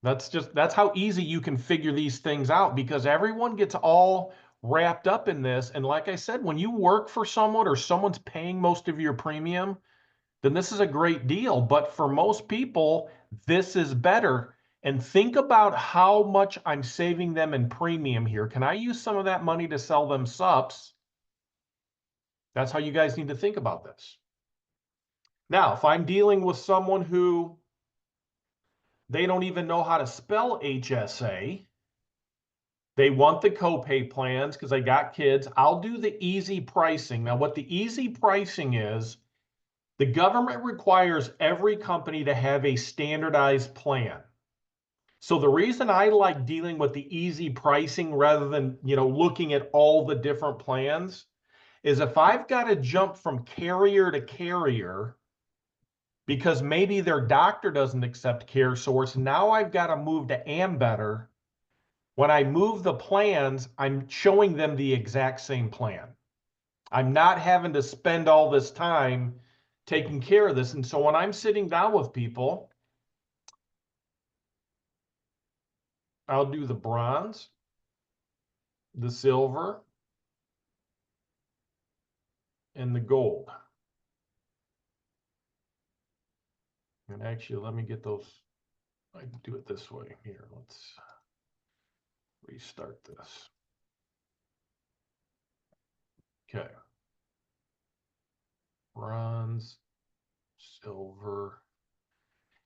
That's how easy you can figure these things out, because everyone gets all wrapped up in this. And like I said, when you work for someone or someone's paying most of your premium, then this is a great deal. But for most people, this is better. And think about how much I'm saving them in premium here. Can I use some of that money to sell them subs? That's how you guys need to think about this. Now, if I'm dealing with someone who they don't even know how to spell HSA, they want the copay plans because they got kids, I'll do the easy pricing. Now, what the easy pricing is, the government requires every company to have a standardized plan. So the reason I like dealing with the easy pricing rather than, looking at all the different plans is if I've got to jump from carrier to carrier because maybe their doctor doesn't accept CareSource, now I've got to move to Ambetter. When I move the plans, I'm showing them the exact same plan. I'm not having to spend all this time taking care of this. And so when I'm sitting down with people, I'll do the bronze, the silver, and the gold. And actually, let me get those. I can do it this way. Here, let's restart this. Okay. Bronze, silver.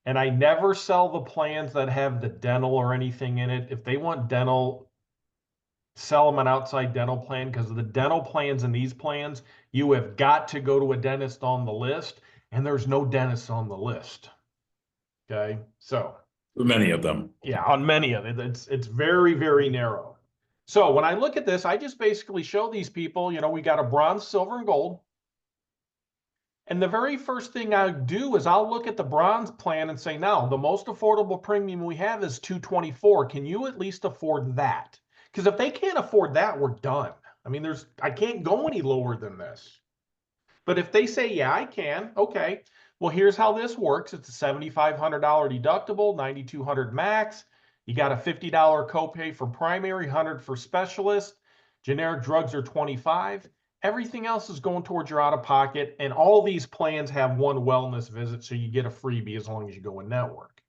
And I never sell the plans that have the dental or anything in it. If they want dental, sell them an outside dental plan, because the dental plans in these plans, you have got to go to a dentist on the list, and there's no dentist on the list. Okay, so Many of them. yeah, on many of it, it's very, very narrow. So when I look at this, I just basically show these people, we got a bronze, silver, and gold. And the very first thing I do is I'll look at the bronze plan and say, now the most affordable premium we have is $224. Can you at least afford that? Because if they can't afford that, we're done. I mean, I can't go any lower than this. But if they say, yeah, I can, okay. Well, here's how this works. It's a $7,500 deductible, $9,200 max. You got a $50 copay for primary, $100 for specialist. Generic drugs are $25. Everything else is going towards your out-of-pocket, and all these plans have one wellness visit, so you get a freebie as long as you go in network.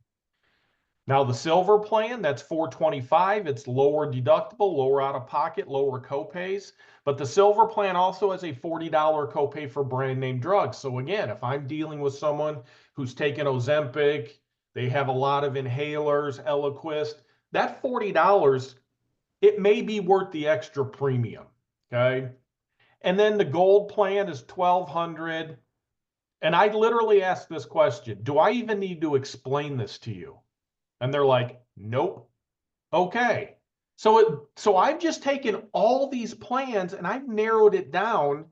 Now, the silver plan, that's $425. It's lower deductible, lower out-of-pocket, lower copays. But the silver plan also has a $40 copay for brand name drugs. So again, if I'm dealing with someone who's taken Ozempic, they have a lot of inhalers, Eliquis, that $40, it may be worth the extra premium, okay? And then the gold plan is $1,200. And I literally asked this question, do I even need to explain this to you? And they're like, nope. Okay. So I've just taken all these plans and I've narrowed it down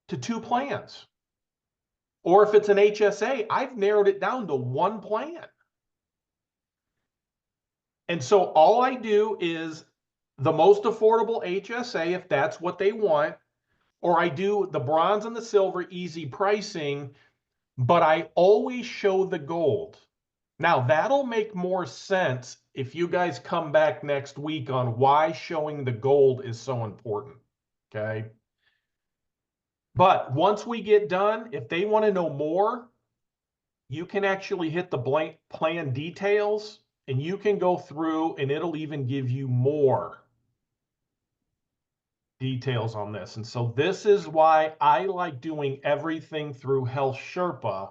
to 2 plans. Or if it's an HSA, I've narrowed it down to 1 plan. And so all I do is the most affordable HSA, if that's what they want, or I do the bronze and the silver easy pricing, but I always show the gold. Now, that'll make more sense if you guys come back next week on why showing the gold is so important, okay? But once we get done, if they want to know more, you can actually hit the blank plan details, and you can go through, and it'll even give you more details on this. And so this is why I like doing everything through Health Sherpa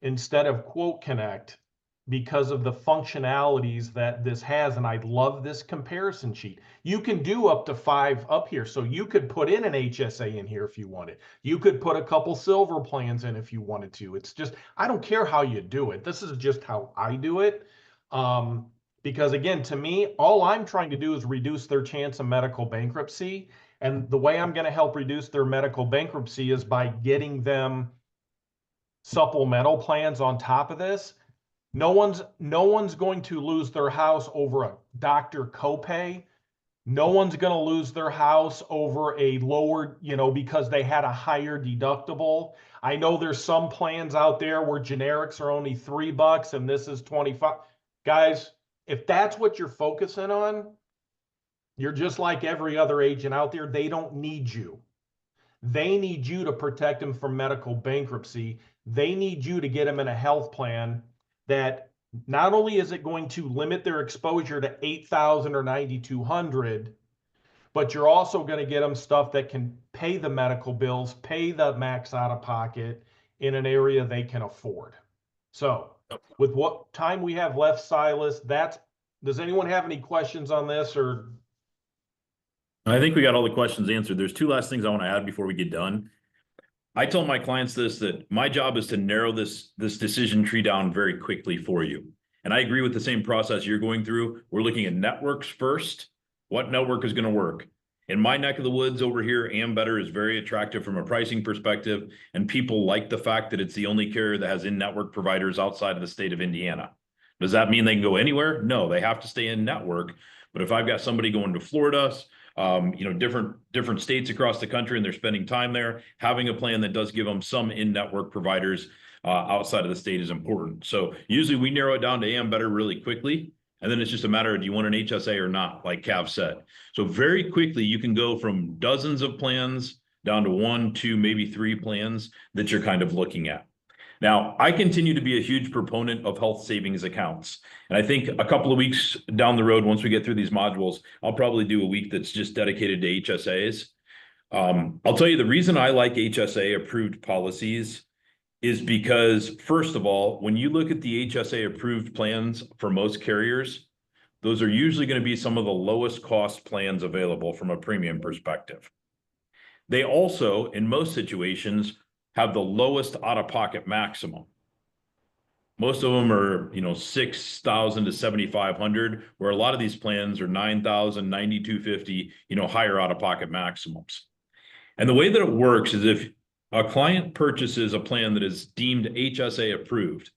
instead of Quote Connect, because of the functionalities that this has. And I love this comparison sheet. You can do up to 5 up here. So you could put in an HSA in here if you wanted. You could put a couple silver plans in if you wanted to. It's just, I don't care how you do it. This is just how I do it. Because again, to me, all I'm trying to do is reduce their chance of medical bankruptcy. And the way I'm going to help reduce their medical bankruptcy is by getting them supplemental plans on top of this. No one's going to lose their house over a doctor copay. No one's going to lose their house over a lower, because they had a higher deductible. I know there's some plans out there where generics are only $3 and this is 25. Guys, if that's what you're focusing on, you're just like every other agent out there. They don't need you. They need you to protect them from medical bankruptcy. They need you to get them in a health plan that not only is it going to limit their exposure to $8,000 or $9,200, but you're also going to get them stuff that can pay the medical bills, pay the max out of pocket in an area they can afford. So with what time we have left, Silas, does anyone have any questions on this or? I think we got all the questions answered. There's two last things I want to add before we get done. I tell my clients that my job is to narrow this decision tree down very quickly for you. And I agree with the same process you're going through. We're looking at networks first. What network is going to work? In my neck of the woods over here, Ambetter is very attractive from a pricing perspective, and people like the fact that it's the only carrier that has in-network providers outside of the state of Indiana. Does that mean they can go anywhere? No, they have to stay in network. But if I've got somebody going to Florida, different states across the country, and they're spending time there, having a plan that does give them some in-network providers outside of the state is important. So usually we narrow it down to Ambetter really quickly. And then it's just a matter of, do you want an HSA or not, like Cav said. So very quickly, you can go from dozens of plans down to 1, 2, maybe 3 plans that you're kind of looking at. Now, I continue to be a huge proponent of health savings accounts. And I think a couple of weeks down the road, once we get through these modules, I'll probably do a week that's just dedicated to HSAs. I'll tell you the reason I like HSA approved policies is because, first of all, when you look at the HSA approved plans for most carriers, those are usually going to be some of the lowest cost plans available from a premium perspective. They also, in most situations, have the lowest out-of-pocket maximum. Most of them are, $6,000 to $7,500, where a lot of these plans are $9,000, $9,250, higher out-of-pocket maximums. And the way that it works is if a client purchases a plan that is deemed HSA approved,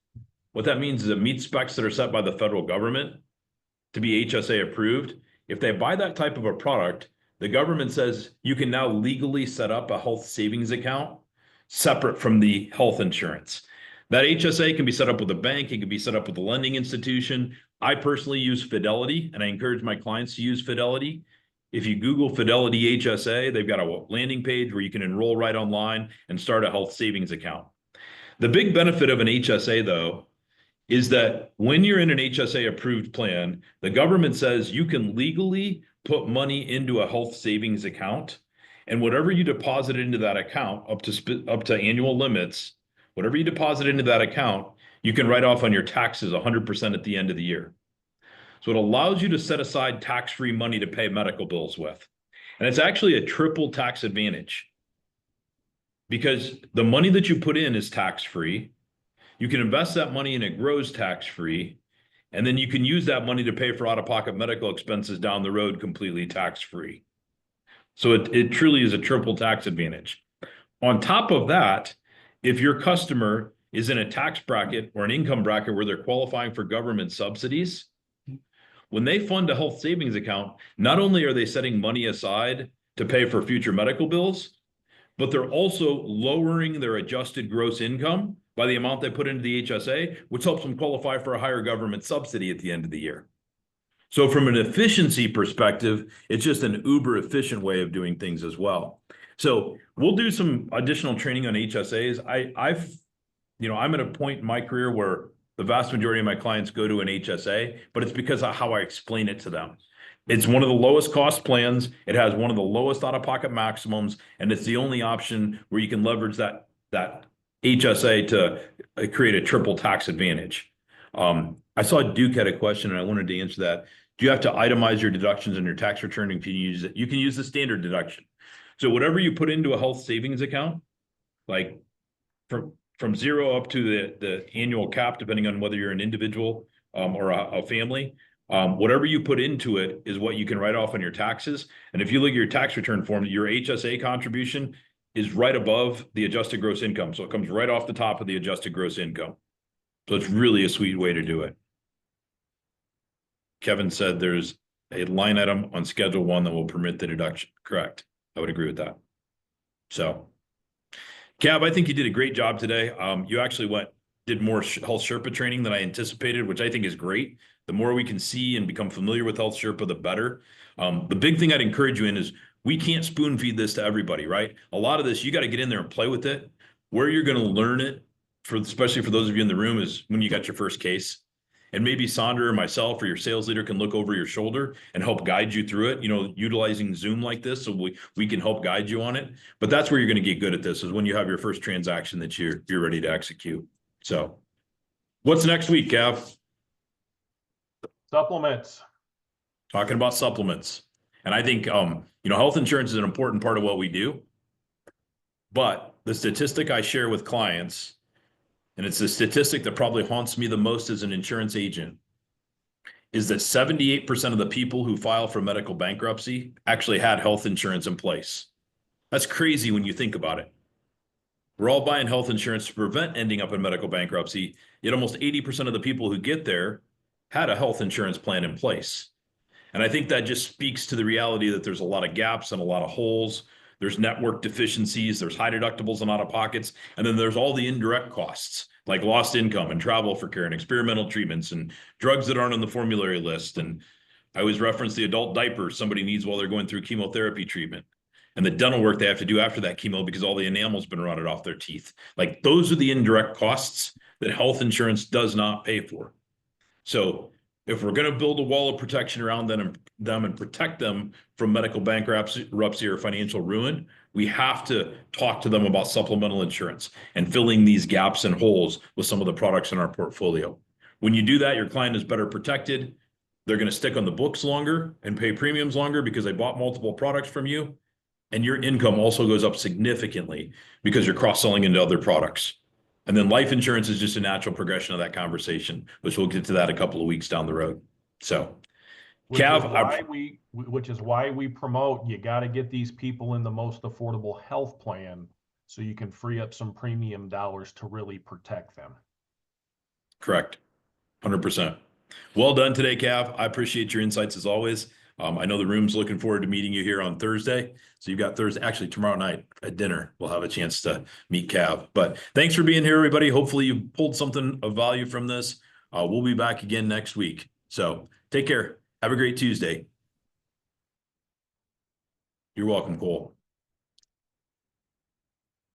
what that means is it meets specs that are set by the federal government to be HSA approved. If they buy that type of a product, the government says you can now legally set up a health savings account separate from the health insurance. That HSA can be set up with a bank. It can be set up with a lending institution. I personally use Fidelity, and I encourage my clients to use Fidelity. If you Google Fidelity HSA, they've got a landing page where you can enroll right online and start a health savings account. The big benefit of an HSA, though, is that when you're in an HSA approved plan, the government says you can legally put money into a health savings account, and whatever you deposit into that account up to annual limits, whatever you deposit into that account, you can write off on your taxes 100% at the end of the year. So it allows you to set aside tax-free money to pay medical bills with. And it's actually a triple tax advantage because the money that you put in is tax-free. You can invest that money and it grows tax-free. And then you can use that money to pay for out-of-pocket medical expenses down the road completely tax-free. So it truly is a triple tax advantage. On top of that, if your customer is in a tax bracket or an income bracket where they're qualifying for government subsidies, when they fund a health savings account, not only are they setting money aside to pay for future medical bills, but they're also lowering their adjusted gross income by the amount they put into the HSA, which helps them qualify for a higher government subsidy at the end of the year. So from an efficiency perspective, it's just an uber efficient way of doing things as well. So we'll do some additional training on HSAs. I'm at a point in my career where the vast majority of my clients go to an HSA, but it's because of how I explain it to them. It's one of the lowest cost plans. It has one of the lowest out-of-pocket maximums, and it's the only option where you can leverage that HSA to create a triple tax advantage. I saw Duke had a question, and I wanted to answer that. Do you have to itemize your deductions in your tax return? And can you use it? You can use the standard deduction. So whatever you put into a health savings account, like from zero up to the annual cap, depending on whether you're an individual or a family, whatever you put into it is what you can write off on your taxes. And if you look at your tax return form, your HSA contribution is right above the adjusted gross income. So it comes right off the top of the adjusted gross income. So it's really a sweet way to do it. Kevin said there's a line item on Schedule 1 that will permit the deduction. Correct. I would agree with that. So, Cav, I think you did a great job today. You actually did more Health Sherpa training than I anticipated, which I think is great. The more we can see and become familiar with Health Sherpa, the better. The big thing I'd encourage you in is we can't spoon feed this to everybody, right? A lot of this, you got to get in there and play with it. Where you're going to learn it, especially for those of you in the room, is when you got your first case. And maybe Sandra or myself or your sales leader can look over your shoulder and help guide you through it, you know, utilizing Zoom like this. So we can help guide you on it. But that's where you're going to get good at this, is when you have your first transaction that you're ready to execute. So what's next week, Cav? Supplements. Talking about supplements. And I think, you know, health insurance is an important part of what we do. But the statistic I share with clients, and it's the statistic that probably haunts me the most as an insurance agent, is that 78% of the people who file for medical bankruptcy actually had health insurance in place. That's crazy when you think about it. We're all buying health insurance to prevent ending up in medical bankruptcy, yet almost 80% of the people who get there had a health insurance plan in place. And I think that just speaks to the reality that there's a lot of gaps and a lot of holes. There's network deficiencies, there's high deductibles and out-of-pockets, and then there's all the indirect costs, like lost income and travel for care and experimental treatments and drugs that aren't on the formulary list. And I always reference the adult diapers somebody needs while they're going through chemotherapy treatment, and the dental work they have to do after that chemo because all the enamel's been rotted off their teeth. Like, those are the indirect costs that health insurance does not pay for. So if we're going to build a wall of protection around them and protect them from medical bankruptcy or financial ruin, we have to talk to them about supplemental insurance and filling these gaps and holes with some of the products in our portfolio. When you do that, your client is better protected. They're going to stick on the books longer and pay premiums longer because they bought multiple products from you. And your income also goes up significantly because you're cross-selling into other products. And then life insurance is just a natural progression of that conversation, which we'll get to that a couple of weeks down the road. So, Cav, Which is why we promote, you got to get these people in the most affordable health plan so you can free up some premium dollars to really protect them. Correct. 100%. Well done today, Cav. I appreciate your insights as always. I know the room's looking forward to meeting you here on Thursday. So you've got Thursday, actually tomorrow night at dinner, we'll have a chance to meet Cav. But thanks for being here, everybody. Hopefully you pulled something of value from this. We'll be back again next week. So take care. Have a great Tuesday. You're welcome, Cole.